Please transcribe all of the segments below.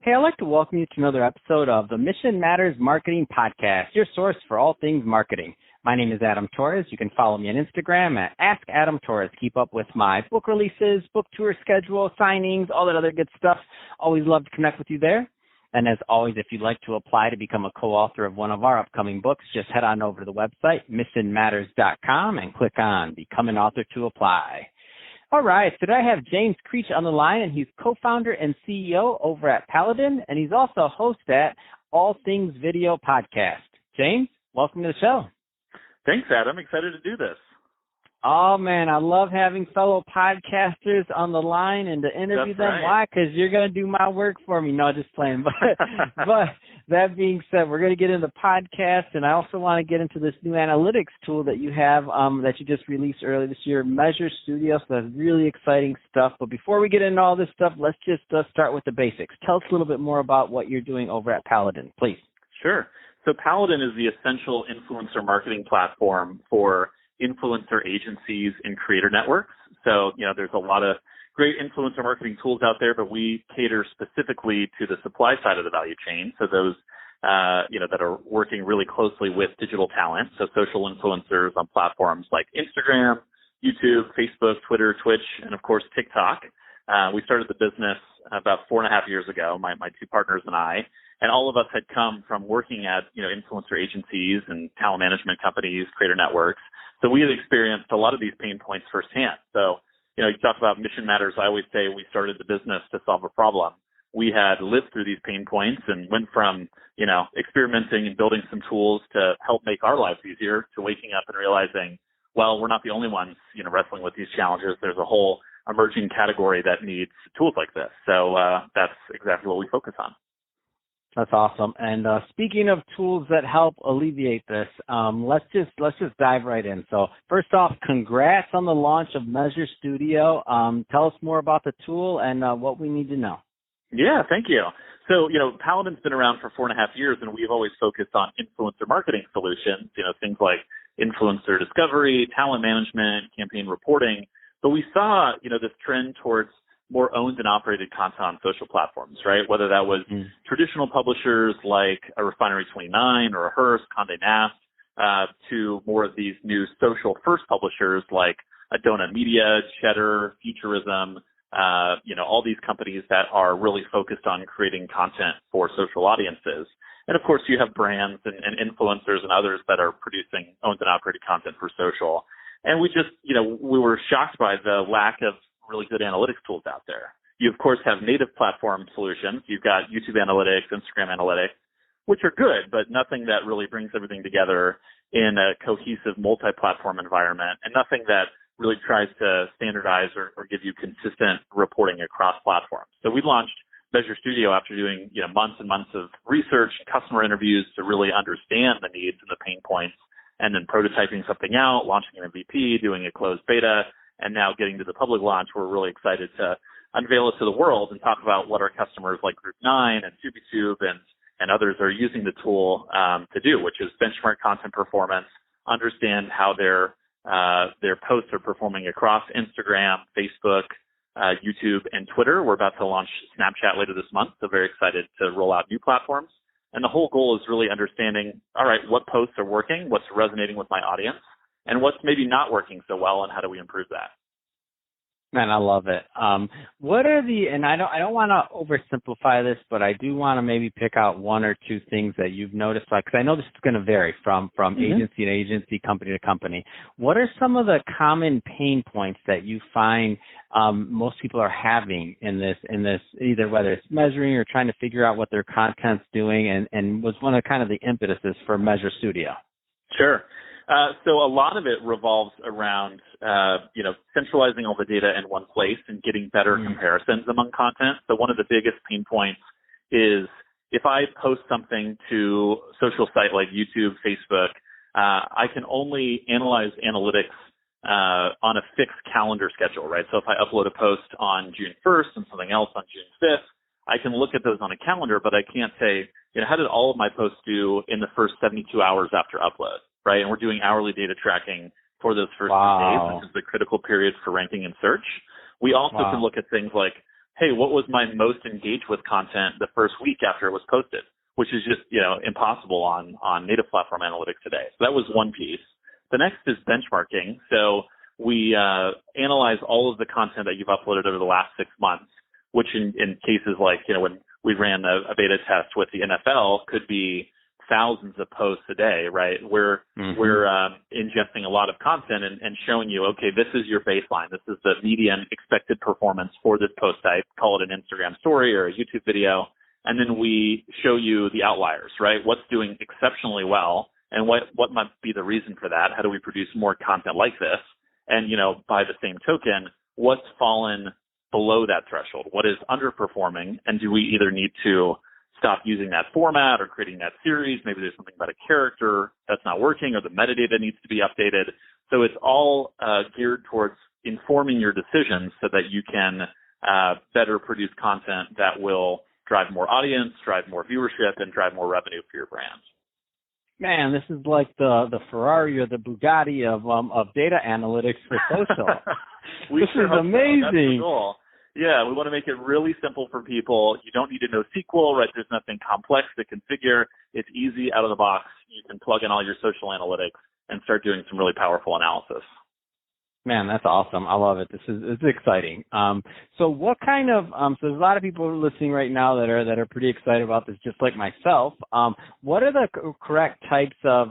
Hey, I'd like to welcome you to another episode of the Mission Matters Marketing Podcast, your source for all things marketing. My name is Adam Torres. You can follow me on Instagram at AskAdamTorres. Keep up with my book releases, book tour schedule, signings, all that other good stuff. Always love to connect with you there. And as always, if you'd like to apply to become a co-author of one of our upcoming books, just head on over to the website, missionmatters.com, and click on Become an Author to apply. All right, today I have James Creech on the line, and he's co-founder and CEO over at Paladin, and he's also host at All Things Video Podcast. James, welcome to the show. Thanks, Adam. Excited to do this. Oh, man, I love having fellow podcasters on the line and to interview That's them. right. Why? Because you're going to do my work for me. No, just playing. But that being said, we're going to get into podcasts, and I also want to get into this new analytics tool that you have that you just released earlier this year, Measure Studio. So that's really exciting stuff. But before we get into all this stuff, let's just start with the basics. Tell us a little bit more about what you're doing over at Paladin, please. Sure. So Paladin is the essential influencer marketing platform for influencer agencies and creator networks. So, there's a lot of great influencer marketing tools out there, but we cater specifically to the supply side of the value chain. So those, that are working really closely with digital talent. So social influencers on platforms like Instagram, YouTube, Facebook, Twitter, Twitch, and of course, TikTok. We started the business about 4.5 years ago, my two partners and I, and all of us had come from working at, influencer agencies and talent management companies, creator networks. So we had experienced a lot of these pain points firsthand. So, you talk about Mission Matters. I always say we started the business to solve a problem. We had lived through these pain points and went from, experimenting and building some tools to help make our lives easier to waking up and realizing, well, we're not the only ones, wrestling with these challenges. There's a whole emerging category that needs tools like this. So that's exactly what we focus on. That's awesome. And speaking of tools that help alleviate this, let's just dive right in. So first off, congrats on the launch of Measure Studio. Tell us more about the tool and what we need to know. Yeah, thank you. So, Paladin's been around for 4.5 years, and we've always focused on influencer marketing solutions, things like influencer discovery, talent management, campaign reporting. But we saw, this trend towards more owned and operated content on social platforms, right? Whether that was traditional publishers like a Refinery 29 or a Hearst, Condé Nast, to more of these new social first publishers like a Donut Media, Cheddar, Futurism, all these companies that are really focused on creating content for social audiences. And of course, you have brands and influencers and others that are producing owned and operated content for social. And we just, we were shocked by the lack of really good analytics tools out there. You, of course, have native platform solutions. You've got YouTube analytics, Instagram analytics, which are good, but nothing that really brings everything together in a cohesive multi-platform environment, and nothing that really tries to standardize or give you consistent reporting across platforms. So we launched Measure Studio after doing months and months of research, customer interviews to really understand the needs and the pain points, and then prototyping something out, launching an MVP, doing a closed beta, and now getting to the public launch. We're really excited to unveil it to the world and talk about what our customers like Group 9 and SubiTube and others are using the tool to do, which is benchmark content performance, understand how their posts are performing across Instagram, Facebook, YouTube, and Twitter. We're about to launch Snapchat later this month, so very excited to roll out new platforms. And the whole goal is really understanding, all right, what posts are working, what's resonating with my audience, and what's maybe not working so well, and how do we improve that? Man, I love it. What are and I don't want to oversimplify this, but I do want to maybe pick out one or two things that you've noticed, because I know this is going to vary from agency to agency, company to company. What are some of the common pain points that you find most people are having in this, either whether it's measuring or trying to figure out what their content's doing, and was one of kind of the impetuses for Measure Studio? Sure. So a lot of it revolves around, centralizing all the data in one place and getting better comparisons among content. So one of the biggest pain points is if I post something to a social site like YouTube, Facebook, I can only analyze analytics on a fixed calendar schedule, right? So if I upload a post on June 1st and something else on June 5th, I can look at those on a calendar, but I can't say, how did all of my posts do in the first 72 hours after upload, right? And we're doing hourly data tracking for those first few days, which is the critical period for ranking and search. We also can look at things like hey, what was my most engaged with content the first week after it was posted, which is just, impossible on native platform analytics today. So that was one piece. The next is benchmarking. So we analyze all of the content that you've uploaded over the last 6 months, which in cases like, when we ran a beta test with the NFL could be thousands of posts a day, right? We're ingesting a lot of content and showing you, okay, this is your baseline. This is the median expected performance for this post type. Call it an Instagram story or a YouTube video. And then we show you the outliers, right? What's doing exceptionally well and what might be the reason for that? How do we produce more content like this? And, by the same token, what's fallen below that threshold? What is underperforming? And do we either need to stop using that format or creating that series? Maybe there's something about a character that's not working or the metadata needs to be updated. So it's all geared towards informing your decisions so that you can better produce content that will drive more audience, drive more viewership, and drive more revenue for your brand. Man, this is like the Ferrari or the Bugatti of data analytics for social. This is amazing. That's the goal. Yeah, we want to make it really simple for people. You don't need to know SQL, right? There's nothing complex to configure. It's easy out of the box. You can plug in all your social analytics and start doing some really powerful analysis. Man, that's awesome. I love it. It's exciting. So what kind of so there's a lot of people listening right now that are pretty excited about this, just like myself. What are the correct types of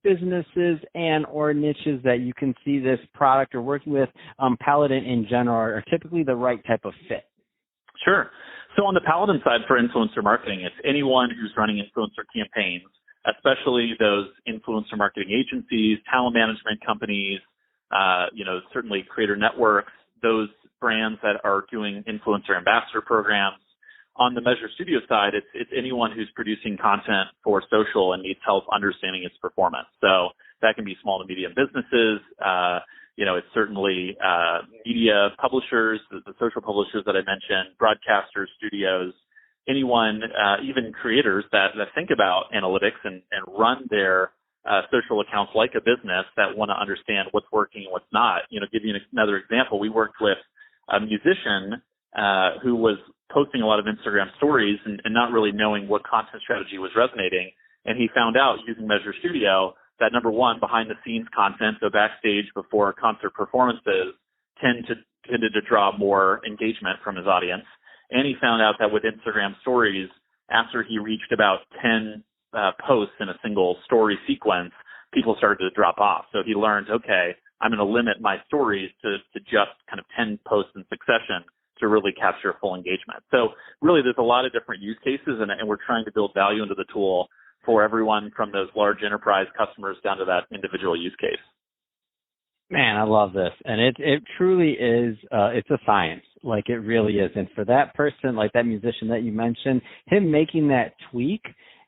businesses and or niches that you can see this product or working with Paladin in general are typically the right type of fit? Sure. So on the Paladin side for influencer marketing, it's anyone who's running influencer campaigns, especially those influencer marketing agencies, talent management companies, certainly creator networks, those brands that are doing influencer ambassador programs. On the Measure Studio side, it's anyone who's producing content for social and needs help understanding its performance. So that can be small to medium businesses. It's certainly media publishers, the social publishers that I mentioned, broadcasters, studios, anyone, even creators that think about analytics and run their social accounts like a business that want to understand what's working and what's not. Give you another example. We worked with a musician who was posting a lot of Instagram stories and not really knowing what content strategy was resonating. And he found out using Measure Studio that, number one, behind the scenes content, so backstage before concert performances, tended to draw more engagement from his audience. And he found out that with Instagram stories, after he reached about 10 posts in a single story sequence, people started to drop off. So he learned, okay, I'm going to limit my stories to just kind of 10 posts in succession to really capture full engagement. So really there's a lot of different use cases and we're trying to build value into the tool for everyone from those large enterprise customers down to that individual use case. Man, I love this. And it truly is, it's a science. Like it really is. And for that person, like that musician that you mentioned, him making that tweak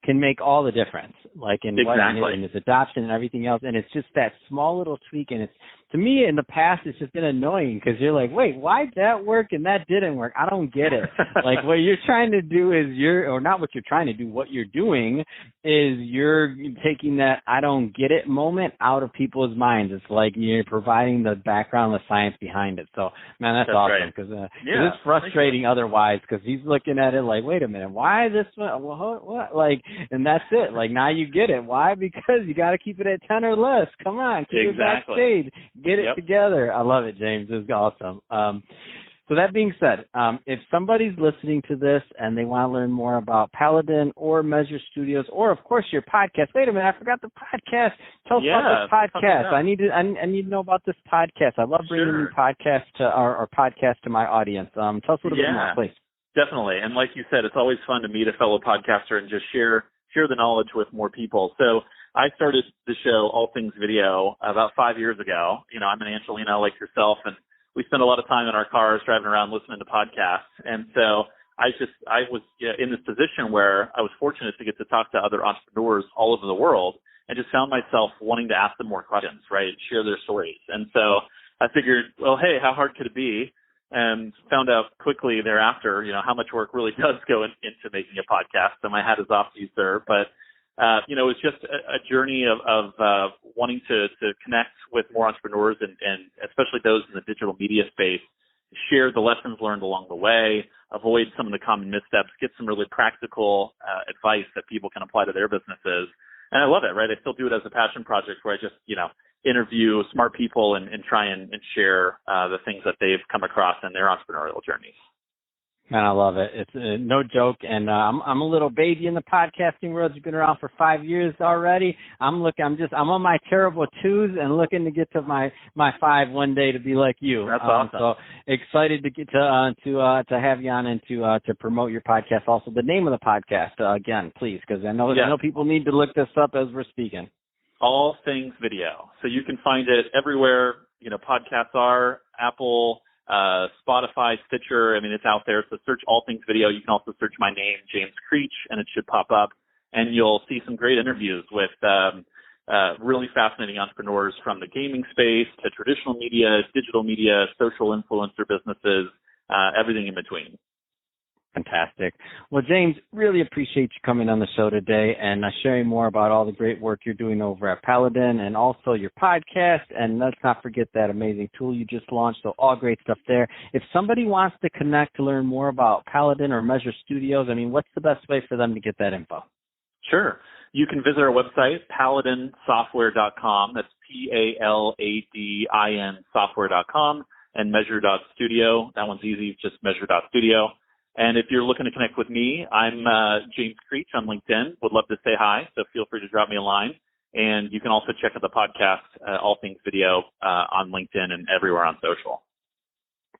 can make all the difference, like in his adoption and everything else. And it's just that small little tweak. And it's, to me, in the past, it's just been annoying because you're like, wait, why did that work and that didn't work? I don't get it. Like what you're trying to do is what you're doing is you're taking that I don't get it moment out of people's minds. It's like you're providing the background, the science behind it. So, man, that's awesome because it's frustrating otherwise because he's looking at it like, wait a minute, why this one? What? Like, and that's it. Like now you get it. Why? Because you got to keep it at 10 or less. Come on, keep it backstage. Get it together. I love it, James. This is awesome. So that being said, if somebody's listening to this and they want to learn more about Paladin or Measure Studios or, of course, your podcast. Wait a minute, I forgot the podcast. Tell us about this podcast. I need to know about this podcast. I love bringing new podcasts to our podcast to my audience. Tell us a little bit more, please. Definitely. And like you said, it's always fun to meet a fellow podcaster and just share the knowledge with more people. So I started the show, All Things Video, about 5 years ago. I'm an Angelino like yourself, and we spend a lot of time in our cars driving around listening to podcasts. And so I was in this position where I was fortunate to get to talk to other entrepreneurs all over the world and just found myself wanting to ask them more questions, right, share their stories. And so I figured, well, hey, how hard could it be? And found out quickly thereafter, how much work really does go into making a podcast. So my hat is off to you, sir. But it was just a journey of wanting to connect with more entrepreneurs and especially those in the digital media space share the lessons learned along the way, avoid some of the common missteps, get some really practical advice that people can apply to their businesses. And I love it, right? I still do it as a passion project where I just, interview smart people and try and share the things that they've come across in their entrepreneurial journeys. Man, I love it. It's no joke, and I'm a little baby in the podcasting world. It's been around for 5 years already. I'm on my terrible 2s and looking to get to my 5 one day to be like you. That's awesome. So excited to get to have you on and to promote your podcast. Also, the name of the podcast again, please, because I know people need to look this up as we're speaking. All Things Video. So you can find it everywhere. Podcasts are Apple, Spotify, Stitcher. It's out there. So search All Things Video. You can also search my name, James Creech, and it should pop up. And you'll see some great interviews with really fascinating entrepreneurs from the gaming space to traditional media, digital media, social influencer businesses, everything in between. Fantastic. Well, James, really appreciate you coming on the show today and sharing more about all the great work you're doing over at Paladin and also your podcast. And let's not forget that amazing tool you just launched. So all great stuff there. If somebody wants to connect to learn more about Paladin or Measure Studios, what's the best way for them to get that info? Sure. You can visit our website, paladinsoftware.com. That's Paladin software.com, and measure.studio. That one's easy, just measure.studio. And if you're looking to connect with me, I'm James Creech on LinkedIn. Would love to say hi, so feel free to drop me a line. And you can also check out the podcast, All Things Video, on LinkedIn and everywhere on social.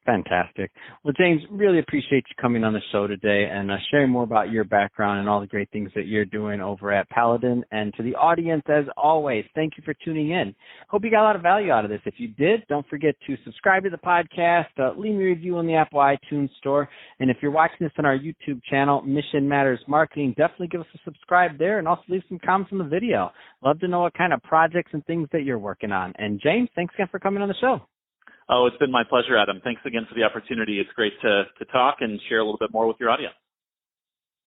Fantastic. Well, James, really appreciate you coming on the show today and sharing more about your background and all the great things that you're doing over at Paladin. And to the audience, as always, thank you for tuning in. Hope you got a lot of value out of this. If you did, don't forget to subscribe to the podcast, leave me a review on the Apple iTunes store. And if you're watching this on our YouTube channel, Mission Matters Marketing, definitely give us a subscribe there and also leave some comments on the video. Love to know what kind of projects and things that you're working on. And James, thanks again for coming on the show. Oh, it's been my pleasure, Adam. Thanks again for the opportunity. It's great to talk and share a little bit more with your audience.